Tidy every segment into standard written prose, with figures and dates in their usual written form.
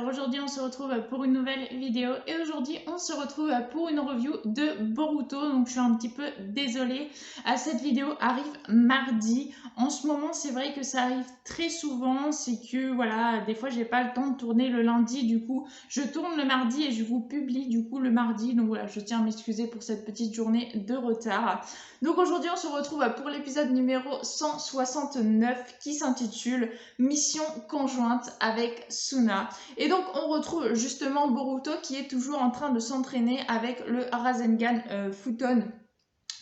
alors aujourd'hui on se retrouve pour une nouvelle vidéo et aujourd'hui on se retrouve pour une review de Boruto. Donc je suis un petit peu désolée, cette vidéo arrive mardi. En ce moment c'est vrai que ça arrive très souvent, c'est que voilà, des fois j'ai pas le temps de tourner le lundi, du coup je tourne le mardi et je vous publie du coup le mardi. Donc voilà, je tiens à m'excuser pour cette petite journée de retard. Donc aujourd'hui on se retrouve pour l'épisode numéro 169 qui s'intitule Mission conjointe avec Suna. Et donc on retrouve justement Boruto qui est toujours en train de s'entraîner avec le Rasengan Futon,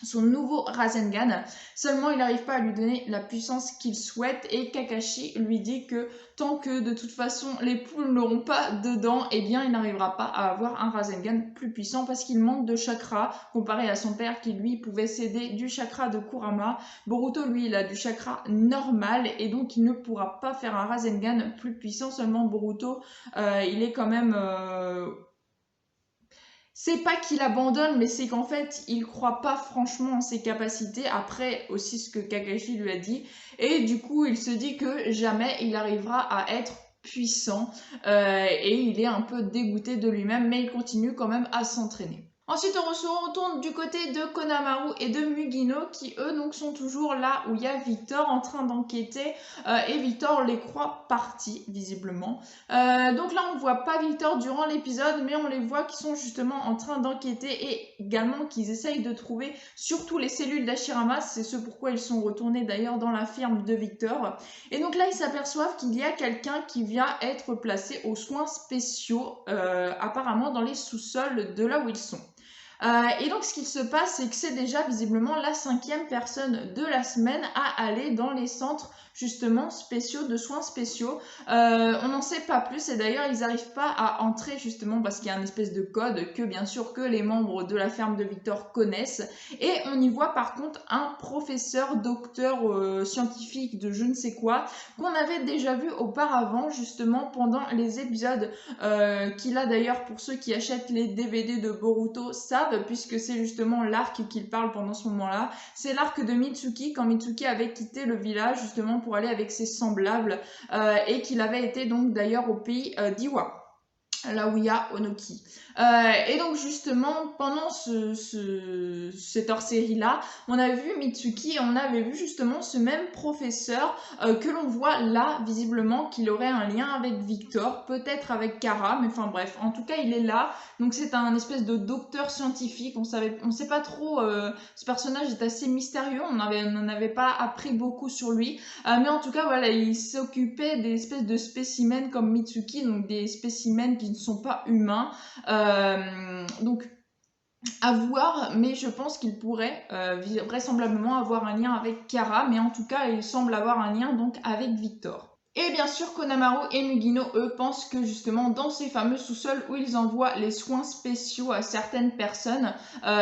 son nouveau Rasengan. Seulement il n'arrive pas à lui donner la puissance qu'il souhaite et Kakashi lui dit que tant que de toute façon les poules n'auront pas dedans, eh bien il n'arrivera pas à avoir un Rasengan plus puissant parce qu'il manque de chakra comparé à son père qui lui pouvait céder du chakra de Kurama. Boruto lui il a du chakra normal et donc il ne pourra pas faire un Rasengan plus puissant. Seulement Boruto il est quand même... C'est pas qu'il abandonne, mais c'est qu'en fait, il croit pas franchement en ses capacités, après aussi ce que Kakashi lui a dit, et du coup, il se dit que jamais il arrivera à être puissant, et il est un peu dégoûté de lui-même, mais il continue quand même à s'entraîner. Ensuite, on se retourne du côté de Konamaru et de Mugino qui, eux, donc, sont toujours là où il y a Victor en train d'enquêter et Victor les croit partis, visiblement. Donc là, on ne voit pas Victor durant l'épisode, mais on les voit qui sont justement en train d'enquêter et également qu'ils essayent de trouver surtout les cellules d'Hashirama. C'est ce pourquoi ils sont retournés d'ailleurs dans la firme de Victor. Et donc là, ils s'aperçoivent qu'il y a quelqu'un qui vient être placé aux soins spéciaux, apparemment dans les sous-sols de là où ils sont. Et donc ce qu'il se passe, c'est que c'est déjà visiblement la 5e personne de la semaine à aller dans les centres justement spéciaux, de soins spéciaux. On n'en sait pas plus et d'ailleurs ils n'arrivent pas à entrer justement parce qu'il y a une espèce de code que bien sûr que les membres de la ferme de Victor connaissent. Et on y voit par contre un professeur, docteur scientifique de je ne sais quoi, qu'on avait déjà vu auparavant justement pendant les épisodes qu'il a d'ailleurs, pour ceux qui achètent les DVD de Boruto savent, puisque c'est justement l'arc qu'il parle pendant ce moment-là. C'est l'arc de Mitsuki, quand Mitsuki avait quitté le village justement pour aller avec ses semblables et qu'il avait été donc d'ailleurs au pays d'Iwa, là où il y a Onoki. Et donc justement, pendant cette hors-série-là, on a vu Mitsuki et on avait vu justement ce même professeur que l'on voit là, visiblement, qu'il aurait un lien avec Victor, peut-être avec Kara, mais enfin bref, en tout cas il est là. Donc c'est un espèce de docteur scientifique, on sait pas trop, ce personnage est assez mystérieux, on n'en avait pas appris beaucoup sur lui, mais en tout cas voilà, il s'occupait des espèces de spécimens comme Mitsuki, donc des spécimens qui ne sont pas humains. Donc à voir, mais je pense qu'il pourrait vraisemblablement avoir un lien avec Kara, mais en tout cas il semble avoir un lien donc avec Victor. Et bien sûr, Konamaru et Mugino, eux, pensent que justement dans ces fameux sous-sols où ils envoient les soins spéciaux à certaines personnes,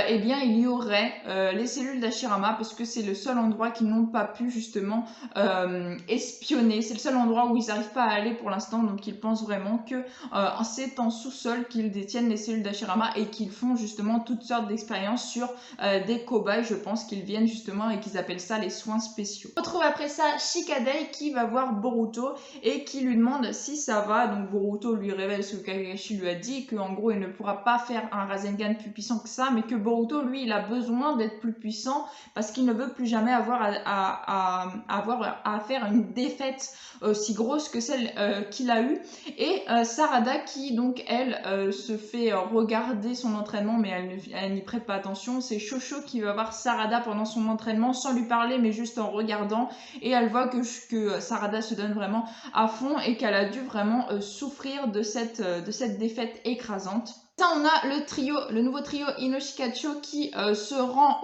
eh bien il y aurait les cellules d'Hashirama, parce que c'est le seul endroit qu'ils n'ont pas pu justement espionner. C'est le seul endroit où ils n'arrivent pas à aller pour l'instant, donc ils pensent vraiment que c'est en sous-sol qu'ils détiennent les cellules d'Hashirama et qu'ils font justement toutes sortes d'expériences sur des cobayes. Je pense qu'ils viennent justement et qu'ils appellent ça les soins spéciaux. On retrouve après ça Shikadai qui va voir Boruto et qui lui demande si ça va. Donc Boruto lui révèle ce que Kakashi lui a dit, qu'en gros il ne pourra pas faire un Rasengan plus puissant que ça, mais que Boruto lui il a besoin d'être plus puissant parce qu'il ne veut plus jamais avoir à faire une défaite aussi grosse que celle qu'il a eue. Et Sarada qui donc elle se fait regarder son entraînement, mais elle n'y prête pas attention. C'est Shosho qui va voir Sarada pendant son entraînement sans lui parler mais juste en regardant, et elle voit que Sarada se donne vraiment à fond et qu'elle a dû vraiment souffrir de cette défaite écrasante. Ça, on a le nouveau trio Inoshikacho qui se rend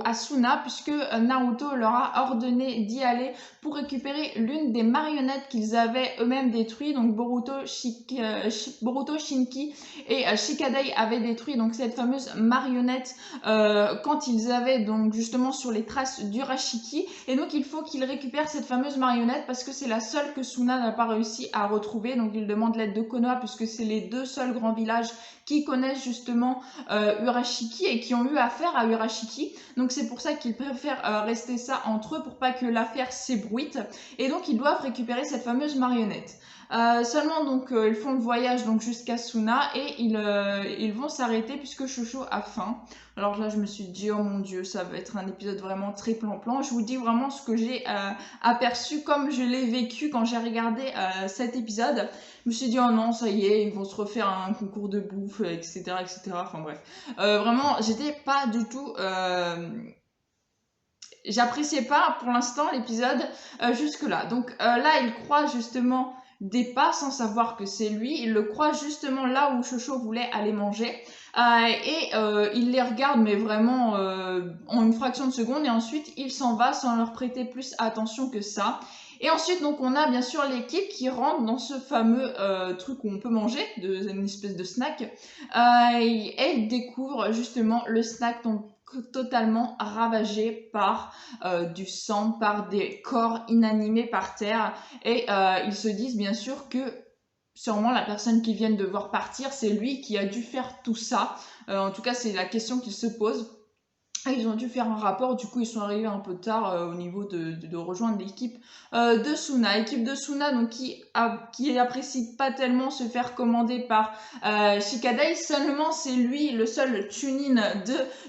à Suna puisque Naruto leur a ordonné d'y aller pour récupérer l'une des marionnettes qu'ils avaient eux-mêmes détruites. Donc Boruto, Shinki et Shikadai avaient détruit donc cette fameuse marionnette quand ils avaient donc justement sur les traces d'Urashiki. Et donc il faut qu'ils récupèrent cette fameuse marionnette parce que c'est la seule que Suna n'a pas réussi à retrouver. Donc il demande l'aide de Konoha puisque c'est les deux seuls grands villages qui connaissent justement Urashiki et qui ont eu affaire à Urashiki. Donc c'est pour ça qu'ils préfèrent rester ça entre eux pour pas que l'affaire s'ébruite. Et donc ils doivent récupérer cette fameuse marionnette. Seulement donc ils font le voyage donc jusqu'à Suna et ils vont s'arrêter puisque Shosho a faim. Alors là je me suis dit oh mon dieu, ça va être un épisode vraiment très plan-plan. Je vous dis vraiment ce que j'ai aperçu comme je l'ai vécu quand j'ai regardé cet épisode. Je me suis dit oh non ça y est, ils vont se refaire un concours de bouffe, etc. etc. Enfin bref. Vraiment j'étais pas du tout... J'appréciais pas pour l'instant l'épisode jusque là. Donc là il croit justement Depa sans savoir que c'est lui. Il le croit justement là où Shosho voulait aller manger. Il les regarde mais vraiment en une fraction de seconde et ensuite il s'en va sans leur prêter plus attention que ça. Et ensuite donc on a bien sûr l'équipe qui rentre dans ce fameux truc où on peut manger, une espèce de snack. Et elle découvre justement le snack donc totalement ravagé par du sang, par des corps inanimés par terre. Et ils se disent bien sûr que sûrement la personne qu'ils viennent de voir partir, c'est lui qui a dû faire tout ça. En tout cas, c'est la question qu'ils se posent. Ils ont dû faire un rapport, du coup ils sont arrivés un peu tard au niveau de rejoindre l'équipe de Suna. Équipe de Suna donc qui apprécie pas tellement se faire commander par Shikadai, seulement c'est lui le seul tune-in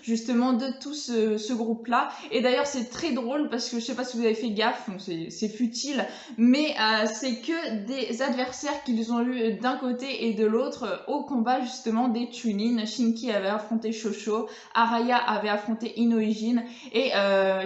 justement de tout ce groupe-là. Et d'ailleurs c'est très drôle parce que je sais pas si vous avez fait gaffe, c'est futile, mais c'est que des adversaires qu'ils ont eu d'un côté et de l'autre au combat justement des tune-in. Shinki avait affronté Shosho, Araya avait affronté Inoijin et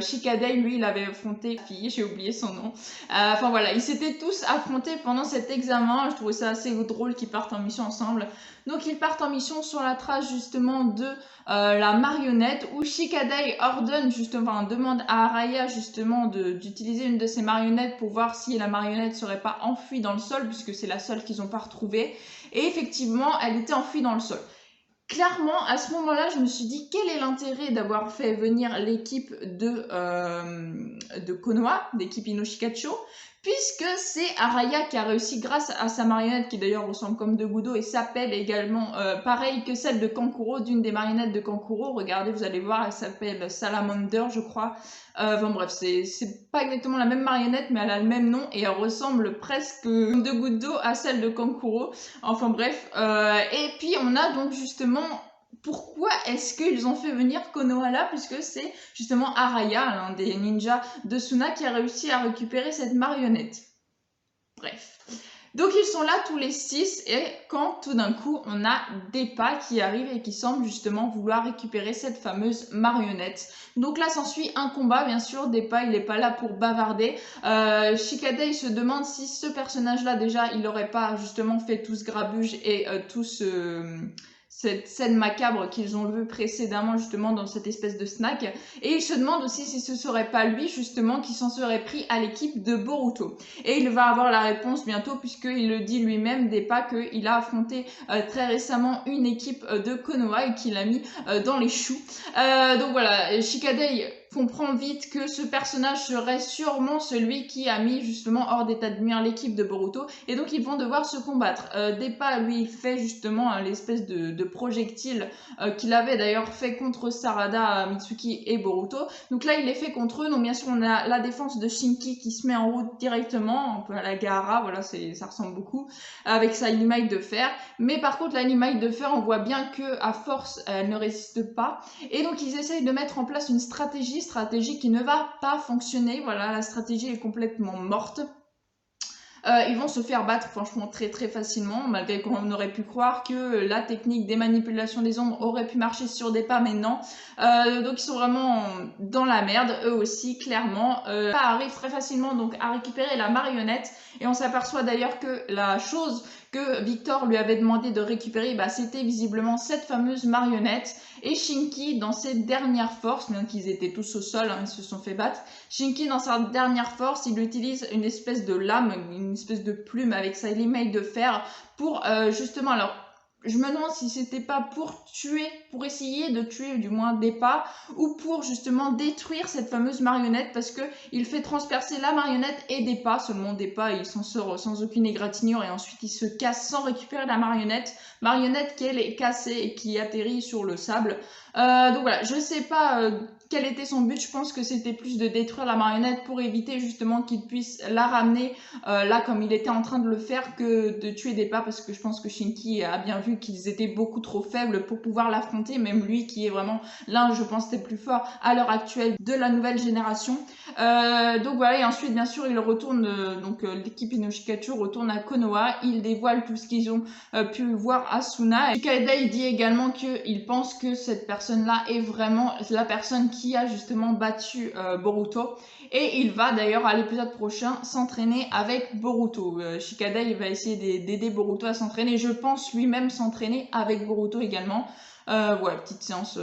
Shikadai lui il avait affronté la fille, j'ai oublié son nom. Enfin voilà, ils s'étaient tous affrontés pendant cet examen. Je trouvais ça assez drôle qu'ils partent en mission ensemble. Donc ils partent en mission sur la trace justement de la marionnette où Shikadai ordonne justement, enfin, demande à Araya justement d'utiliser une de ses marionnettes pour voir si la marionnette serait pas enfuie dans le sol puisque c'est la seule qu'ils n'ont pas retrouvée. Et effectivement, elle était enfouie dans le sol. Clairement, à ce moment-là, je me suis dit quel est l'intérêt d'avoir fait venir l'équipe de Konoha, d'équipe Inoshikacho, puisque c'est Araya qui a réussi grâce à sa marionnette qui d'ailleurs ressemble comme de Gudo et s'appelle également pareil que celle de Kankuro, d'une des marionnettes de Kankuro. Regardez, vous allez voir, elle s'appelle Salamander, je crois. Enfin bref, c'est pas exactement la même marionnette, mais elle a le même nom et elle ressemble presque de goutte d'eau à celle de Kankuro. Enfin bref, et puis on a donc justement pourquoi est-ce qu'ils ont fait venir Konoha là, puisque c'est justement Araya, l'un des ninjas de Suna, qui a réussi à récupérer cette marionnette. Bref. Donc ils sont là tous les 6 et quand tout d'un coup on a Depa qui arrive et qui semble justement vouloir récupérer cette fameuse marionnette. Donc là s'ensuit un combat, bien sûr. Depa il n'est pas là pour bavarder. Shikadai se demande si ce personnage là déjà il n'aurait pas justement fait tout ce grabuge et cette scène macabre qu'ils ont vue précédemment justement dans cette espèce de snack. Et il se demande aussi si ce serait pas lui justement qui s'en serait pris à l'équipe de Boruto. Et il va avoir la réponse bientôt puisqu'il le dit lui-même Depa qu'il a affronté très récemment une équipe de Konoha et qu'il a mis dans les choux. Donc voilà, Shikadai comprend vite que ce personnage serait sûrement celui qui a mis justement hors d'état de nuire l'équipe de Boruto et donc ils vont devoir se combattre. Depa lui il fait justement l'espèce de projectile qu'il avait d'ailleurs fait contre Sarada, Mitsuki et Boruto. Donc là il les fait contre eux. Donc bien sûr on a la défense de Shinki qui se met en route directement, un peu à la Gaara, voilà, ça ressemble beaucoup, avec sa limaille de fer. Mais par contre la limaille de fer on voit bien que à force elle ne résiste pas et donc ils essayent de mettre en place une stratégie qui ne va pas fonctionner. Voilà, la stratégie est complètement morte. Ils vont se faire battre franchement très très facilement, malgré qu'on aurait pu croire que la technique des manipulations des ombres aurait pu marcher sur Depa, mais non. Donc ils sont vraiment dans la merde, eux aussi, clairement. Depa arrive très facilement donc à récupérer la marionnette, et on s'aperçoit d'ailleurs que la chose que Victor lui avait demandé de récupérer, bah, c'était visiblement cette fameuse marionnette. Et Shinki, dans ses dernières forces, bien qu'ils étaient tous au sol, hein, ils se sont fait battre, Shinki, dans sa dernière force, il utilise une espèce de lame, une espèce de plume avec sa limaille de fer pour justement, alors je me demande si c'était pas pour tuer, pour essayer de tuer du moins Deppa, ou pour justement détruire cette fameuse marionnette, parce que il fait transpercer la marionnette et Deppa. Seulement Deppa, il s'en sort sans aucune égratignure et ensuite il se casse sans récupérer la marionnette. Marionnette qu'elle est cassée et qui atterrit sur le sable. Donc voilà, je sais pas quel était son but. Je pense que c'était plus de détruire la marionnette pour éviter justement qu'il puisse la ramener là comme il était en train de le faire, que de tuer Deppa, parce que je pense que Shinky a bien vu qu'ils étaient beaucoup trop faibles pour pouvoir l'affronter, même lui qui est vraiment l'un, je pense, des plus forts à l'heure actuelle de la nouvelle génération. Donc voilà, et ensuite bien sûr il retourne, l'équipe Inoshikachu retourne à Konoha, il dévoile tout ce qu'ils ont pu voir à Suna. Shikadai dit également qu'il pense que cette personne-là est vraiment la personne qui a justement battu Boruto. Et il va d'ailleurs à l'épisode prochain s'entraîner avec Boruto. Shikadai va essayer d'aider Boruto à s'entraîner. Je pense lui-même s'entraîner avec Boruto également. Ouais, petite séance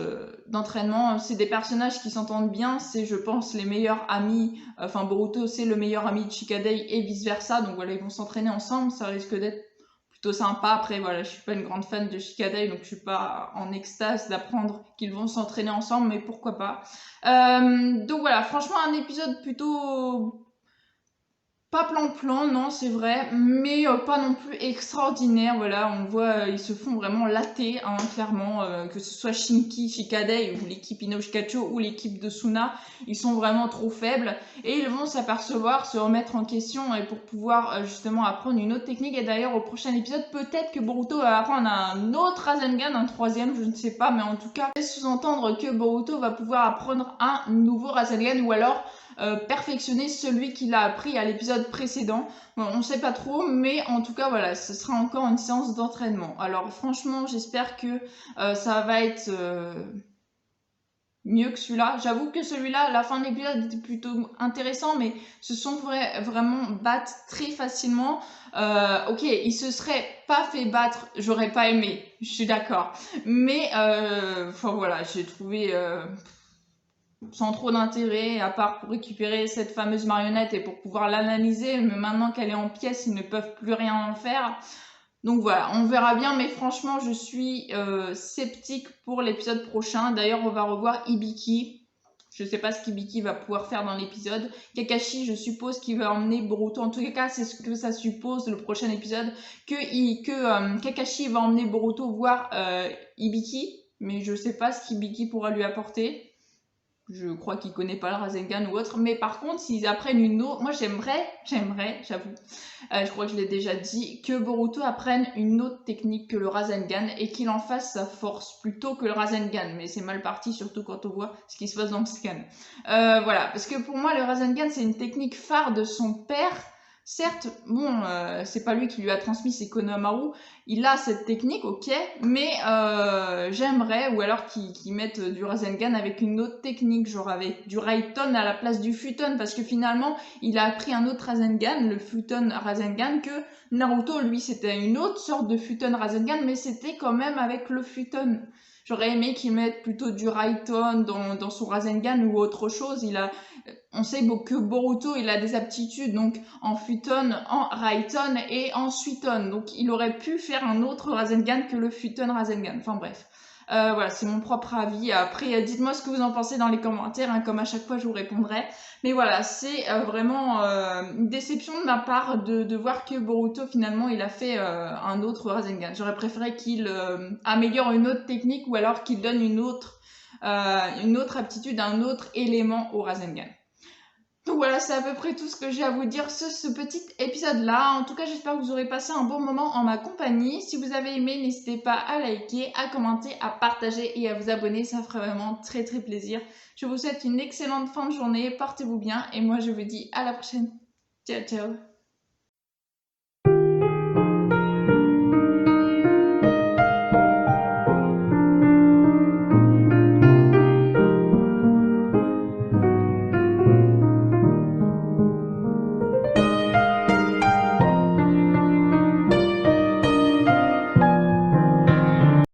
d'entraînement. C'est des personnages qui s'entendent bien. C'est, je pense, les meilleurs amis. Enfin, Boruto, c'est le meilleur ami de Shikadai et vice-versa. Donc voilà, ils vont s'entraîner ensemble. Ça risque d'être plutôt sympa. Après, voilà, je suis pas une grande fan de Shikadai, donc je suis pas en extase d'apprendre qu'ils vont s'entraîner ensemble, mais pourquoi pas. Donc voilà, franchement, un épisode plutôt pas plan-plan, non, c'est vrai, mais pas non plus extraordinaire. Voilà, on voit, ils se font vraiment latter, hein, clairement, que ce soit Shinky, Shikadai ou l'équipe Inoshikacho ou l'équipe de Suna, ils sont vraiment trop faibles et ils vont s'apercevoir, se remettre en question et pour pouvoir justement apprendre une autre technique. Et d'ailleurs, au prochain épisode, peut-être que Boruto va apprendre un autre Rasengan, un troisième, je ne sais pas, mais en tout cas, sous-entendre que Boruto va pouvoir apprendre un nouveau Rasengan ou alors perfectionner celui qu'il a appris à l'épisode précédent. Bon, on sait pas trop, mais en tout cas, voilà, ce sera encore une séance d'entraînement. Alors franchement, j'espère que ça va être mieux que celui-là. J'avoue que celui-là, la fin de l'épisode était plutôt intéressant, mais se sont vraiment battre très facilement. Ok, il se serait pas fait battre, j'aurais pas aimé, je suis d'accord. Mais, enfin voilà, j'ai trouvé sans trop d'intérêt, à part pour récupérer cette fameuse marionnette et pour pouvoir l'analyser, mais maintenant qu'elle est en pièces, ils ne peuvent plus rien en faire. Donc voilà, on verra bien, mais franchement, je suis sceptique pour l'épisode prochain. D'ailleurs, on va revoir Hibiki. Je ne sais pas ce qu'Hibiki va pouvoir faire dans l'épisode. Kakashi, je suppose qu'il va emmener Boruto. En tout cas, c'est ce que ça suppose, le prochain épisode, que Kakashi va emmener Boruto voir Hibiki. Mais je ne sais pas ce qu'Hibiki pourra lui apporter. Je crois qu'il connaît pas le Rasengan ou autre, mais par contre, s'ils apprennent une autre, moi j'aimerais, j'avoue, je crois que je l'ai déjà dit, que Boruto apprenne une autre technique que le Rasengan et qu'il en fasse sa force plutôt que le Rasengan, mais c'est mal parti, surtout quand on voit ce qui se passe dans le scan. Voilà, parce que pour moi, le Rasengan, c'est une technique phare de son père. Certes, bon, c'est pas lui qui lui a transmis, c'est Konohamaru. Il a cette technique, ok, mais j'aimerais, ou alors qu'ils mettent du Rasengan avec une autre technique, genre avec du Raiton à la place du Futon, parce que finalement, il a appris un autre Rasengan, le Futon Rasengan, que Naruto, lui, c'était une autre sorte de Futon Rasengan, mais c'était quand même avec le Futon. J'aurais aimé qu'il mette plutôt du Raiton dans son Rasengan ou autre chose. On sait que Boruto, il a des aptitudes donc en Futon, en Raiton et en Suiton. Donc il aurait pu faire un autre Rasengan que le Futon Rasengan. Enfin bref. Voilà, c'est mon propre avis. Après, dites-moi ce que vous en pensez dans les commentaires, hein, comme à chaque fois je vous répondrai. Mais voilà, c'est vraiment une déception de ma part de voir que Boruto finalement il a fait un autre Rasengan. J'aurais préféré qu'il améliore une autre technique ou alors qu'il donne une autre aptitude, un autre élément au Rasengan. Donc voilà, c'est à peu près tout ce que j'ai à vous dire sur ce petit épisode-là. En tout cas, j'espère que vous aurez passé un bon moment en ma compagnie. Si vous avez aimé, n'hésitez pas à liker, à commenter, à partager et à vous abonner. Ça ferait vraiment très très plaisir. Je vous souhaite une excellente fin de journée. Portez-vous bien et moi je vous dis à la prochaine. Ciao ciao.